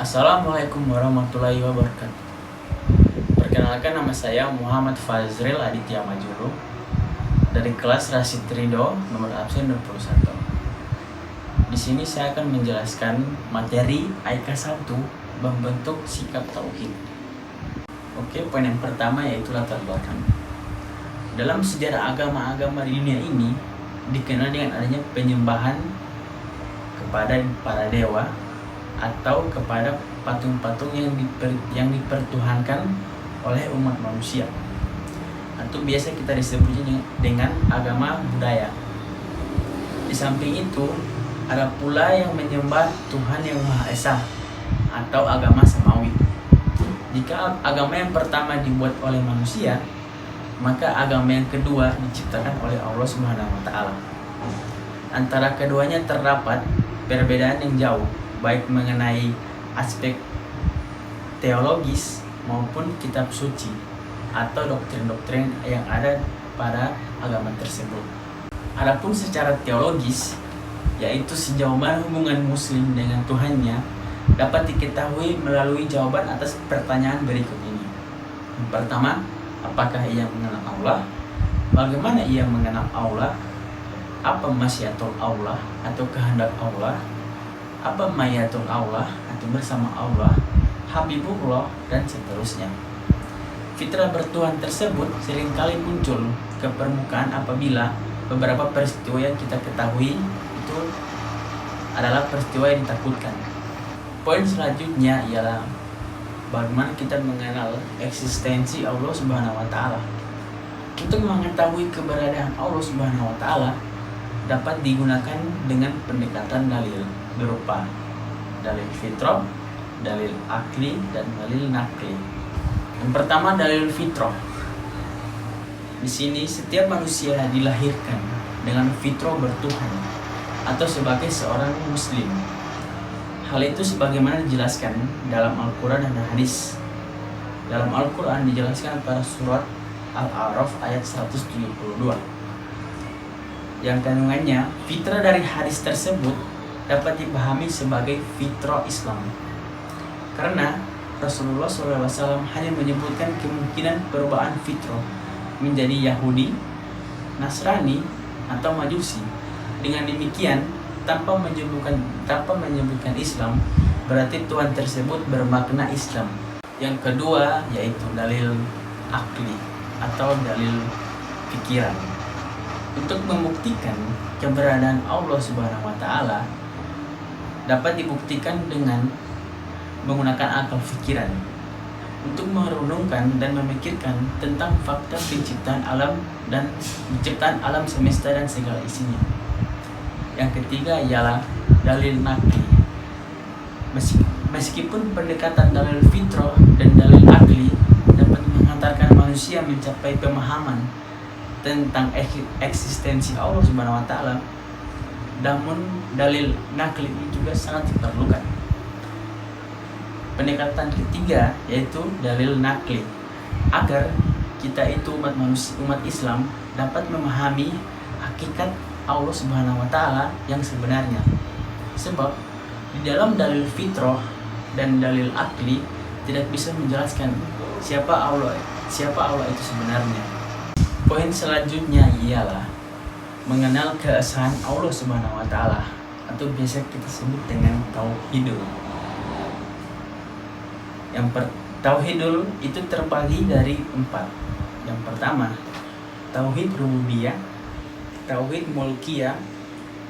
Assalamualaikum warahmatullahi wabarakatuh. Perkenalkan, nama saya Muhammad Fazril Aditya Majulu dari kelas Rasid Ridho nomor absen 21. Di sini saya akan menjelaskan materi AIK 1 membentuk sikap tauhid. Oke, poin yang pertama yaitu latar belakang. Dalam sejarah agama-agama di dunia ini dikenal dengan adanya penyembahan kepada para dewa atau kepada patung-patung yang dipertuhankan oleh umat manusia, atau biasa kita disebutnya dengan agama budaya. Di samping itu ada pula yang menyembah Tuhan yang Maha Esa atau agama samawi. Jika agama yang pertama dibuat oleh manusia, maka agama yang kedua diciptakan oleh Allah Subhanahu wa Ta'ala. Antara keduanya terdapat perbedaan yang jauh, baik mengenai aspek teologis maupun kitab suci atau doktrin-doktrin yang ada pada agama tersebut. Adapun secara teologis, yaitu sejauh mana hubungan muslim dengan Tuhannya, dapat diketahui melalui jawaban atas pertanyaan berikut ini. Yang pertama, apakah ia mengenal Allah? Bagaimana ia mengenal Allah? Apa masyiatul Allah atau kehendak Allah? Apa mayatul Allah atau bersama Allah, Habibullah, dan seterusnya. Fitrah bertuhan tersebut seringkali muncul ke permukaan apabila beberapa peristiwa yang kita ketahui itu adalah peristiwa yang ditakutkan. Poin selanjutnya ialah bagaimana kita mengenal eksistensi Allah Subhanahu wa Ta'ala. Untuk mengetahui keberadaan Allah Subhanahu wa Ta'ala dapat digunakan dengan pendekatan dalil berupa dalil fitrah, dalil akli, dan dalil nakli. Yang pertama, dalil fitrah. Di sini setiap manusia dilahirkan dengan fitrah bertuhan atau sebagai seorang muslim. Hal itu sebagaimana dijelaskan dalam Al-Quran dan hadis. Dalam Al-Quran dijelaskan pada surat Al-A'raf ayat 172. Yang kandungannya, fitrah dari hadis tersebut dapat dipahami sebagai fitrah Islam, karena Rasulullah SAW hanya menyebutkan kemungkinan perubahan fitrah menjadi Yahudi, Nasrani, atau Majusi. Dengan demikian, tanpa menyebutkan Islam, berarti Tuhan tersebut bermakna Islam. Yang kedua yaitu dalil akli atau dalil pikiran. Untuk membuktikan keberadaan Allah Subhanahu wa Ta'ala dapat dibuktikan dengan menggunakan akal pikiran untuk merenungkan dan memikirkan tentang fakta penciptaan alam dan penciptaan alam semesta dan segala isinya. Yang ketiga ialah dalil nakli. Meskipun pendekatan dalil fitrah dan dalil akli dapat menghantarkan manusia mencapai pemahaman tentang eksistensi Allah Subhanahu wa Ta'ala, namun dalil nakli ini juga sangat diperlukan. Pendekatan ketiga yaitu dalil nakli, agar kita itu umat Islam dapat memahami hakikat Allah Subhanahu wa Ta'ala yang sebenarnya. Sebab di dalam dalil fitrah dan dalil akli tidak bisa menjelaskan siapa Allah itu sebenarnya. Poin selanjutnya ialah mengenal keesahan Allah Subhanahu wa Ta'ala atau biasa kita sebut dengan tauhidul. Tauhidul itu terbagi dari 4. Yang pertama, tauhid rububiyah, tauhid mulkiyah,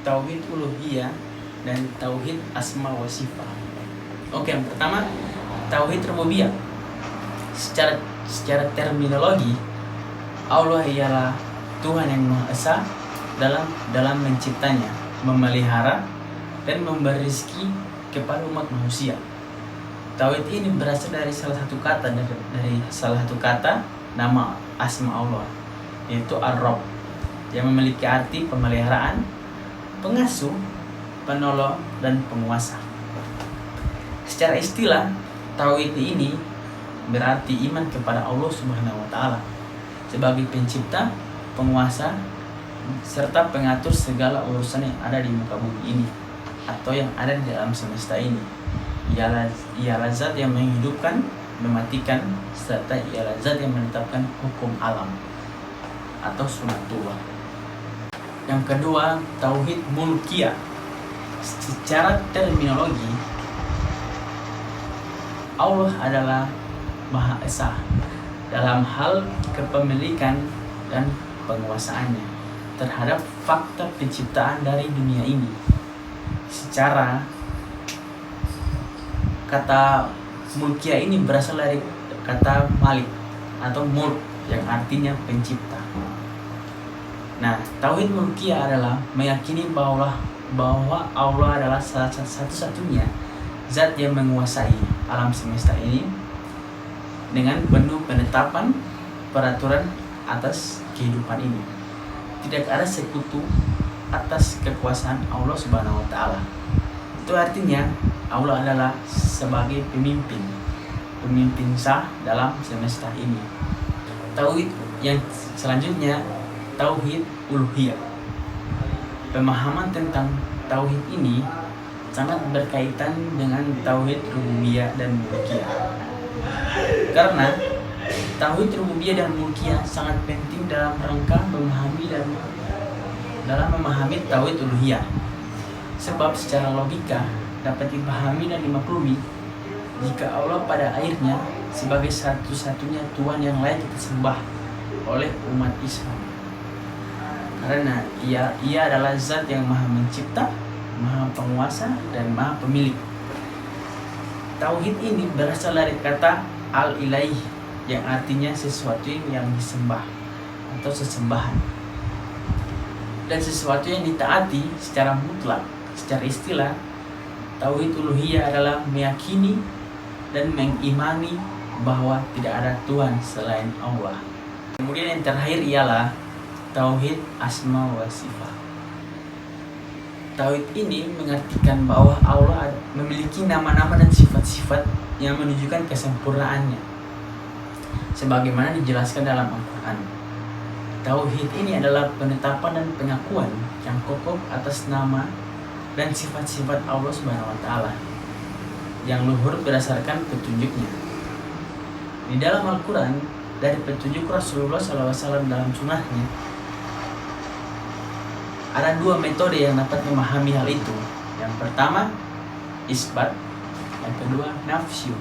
tauhid uluhiyah, dan tauhid asma wa sifat. Oke, yang pertama, tauhid rububiyah. Secara terminologi, Allah ialah Tuhan yang Maha Esa dalam menciptanya, memelihara, dan memberi rezeki kepada umat manusia. Tauhid ini berasal dari salah satu kata nama asma Allah, yaitu Ar-Rabb, yang memiliki arti pemeliharaan, pengasuh, penolong, dan penguasa. Secara istilah, tauhid ini berarti iman kepada Allah Subhanahu wa Ta'ala sebagai pencipta, penguasa, serta pengatur segala urusan yang ada di muka bumi ini atau yang ada di dalam semesta ini. ialah zat yang menghidupkan, mematikan, serta ialah zat yang menetapkan hukum alam atau sunatullah. Yang kedua, tauhid mulkiyah. Secara terminologi, Allah adalah Maha Esa dalam hal kepemilikan dan penguasaannya terhadap fakta penciptaan dari dunia ini. Secara kata mulkiyah ini berasal dari kata malik atau mulk yang artinya pencipta. Nah, tauhid mulkiyah adalah meyakini bahwa Allah adalah satu-satunya zat yang menguasai alam semesta ini dengan penuh penetapan peraturan atas kehidupan ini. Tidak ada sekutu atas kekuasaan Allah Subhanahu wa taala. Itu artinya Allah adalah sebagai pemimpin sah dalam semesta ini. Tauhid yang selanjutnya, tauhid uluhiyah. Pemahaman tentang tauhid ini sangat berkaitan dengan tauhid rububiyah dan mulkiyah. Karena tauhid rububiyah dan mulkiyah sangat penting dalam rangka memahami tauhid uluhiyah. Sebab secara logika dapat dipahami dan dimaklumi jika Allah pada akhirnya sebagai satu-satunya Tuhan yang layak kita sembah oleh umat Islam. Karena ia adalah zat yang maha mencipta, maha penguasa, dan maha pemilik. Tauhid ini berasal dari kata al-ilaih yang artinya sesuatu yang disembah atau sesembahan, dan sesuatu yang ditaati secara mutlak. Secara istilah, tauhid uluhiyah adalah meyakini dan mengimani bahwa tidak ada Tuhan selain Allah. Kemudian yang terakhir ialah tauhid asma wa sifat. Tauhid ini mengartikan bahwa Allah memiliki nama-nama dan sifat-sifat yang menunjukkan kesempurnaannya, sebagaimana dijelaskan dalam Al-Quran. Tauhid ini adalah penetapan dan pengakuan yang kokoh atas nama dan sifat-sifat Allah Subhanahu wa taala yang luhur berdasarkan petunjuknya. Di dalam Al-Quran, dari petunjuk Rasulullah SAW dalam sunnahnya, ada dua metode yang dapat memahami hal itu. Yang pertama, isbat. Yang kedua, nafsyu.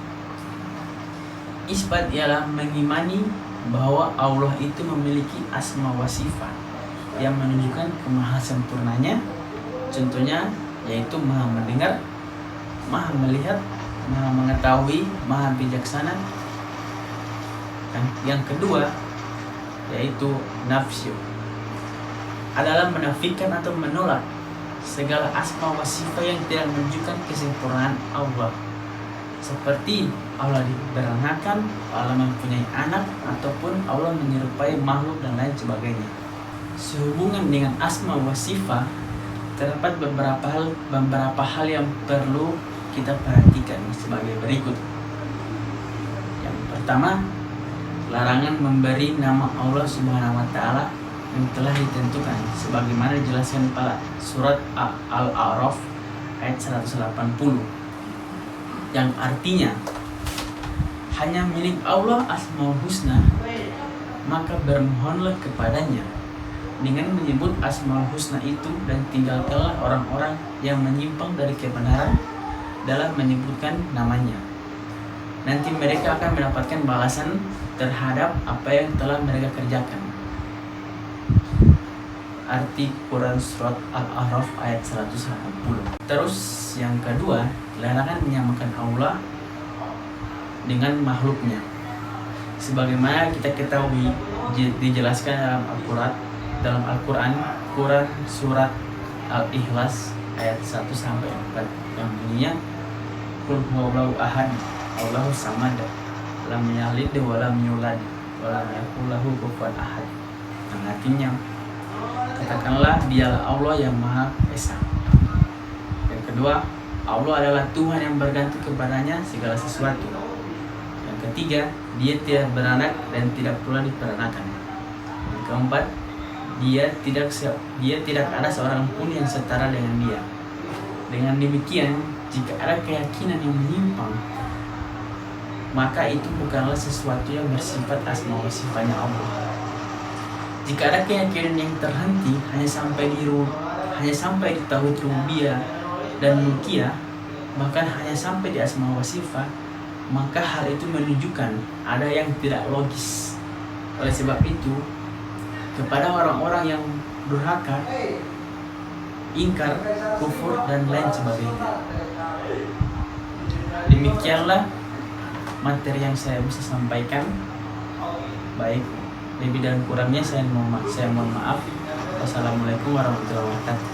Isbat ialah mengimani bahwa Allah itu memiliki asma wa sifat yang menunjukkan kemahasempurnanya. Contohnya yaitu maha mendengar, maha melihat, maha mengetahui, maha bijaksana. Dan yang kedua yaitu nafsyu, adalah menafikan atau menolak segala asma wa sifat yang tidak menunjukkan kesempurnaan Allah, seperti Allah diberanakan, Allah mempunyai anak, ataupun Allah menyerupai makhluk dan lain sebagainya. Sehubungan dengan asma wa sifat, terdapat beberapa hal yang perlu kita perhatikan sebagai berikut. Yang pertama, larangan memberi nama Allah Subhanahu wa taala yang telah ditentukan sebagaimana dijelaskan pada surat Al-A'raf ayat 180, yang artinya hanya milik Allah Asmaul Husna, maka bermohonlah kepadanya dengan menyebut Asmaul Husna itu, dan tinggalkanlah orang-orang yang menyimpang dari kebenaran dalam menyebutkan namanya. Nanti mereka akan mendapatkan balasan terhadap apa yang telah mereka kerjakan. Arti Quran surat Al-A'raf ayat 180. Terus yang kedua, larangan menyamakan Allah dengan makhluknya. Sebagaimana kita ketahui dijelaskan dalam Al-Quran surat Al-Ikhlas ayat 1 sampai 4 yang bunyinya Qul huwallahu ahad Allahu samad lam yalid wa lam yulad wa lam yakul lahu kufuwan ahad. Yang artinya, katakanlah dialah Allah yang Maha Esa. Yang kedua, Allah adalah Tuhan yang bergantung kepadanya segala sesuatu. Yang ketiga, dia tidak beranak dan tidak pula diperanakan. Yang keempat, dia tidak ada seorang pun yang setara dengan dia. Dengan demikian, Jika ada keyakinan yang menyimpang, maka itu bukanlah sesuatu yang bersifat asma wa sifatnya Allah. Jika ada keyakinan yang terhenti hanya sampai di tauhid rububiyah dan mulkiyah, bahkan hanya sampai di asma wa sifat, maka hal itu menunjukkan ada yang tidak logis. Oleh sebab itu, kepada orang-orang yang durhaka, ingkar, kufur, dan lain sebagainya. Demikianlah materi yang saya bisa sampaikan. Baik, lebih dan kurangnya saya mohon maaf. Wassalamualaikum warahmatullahi wabarakatuh.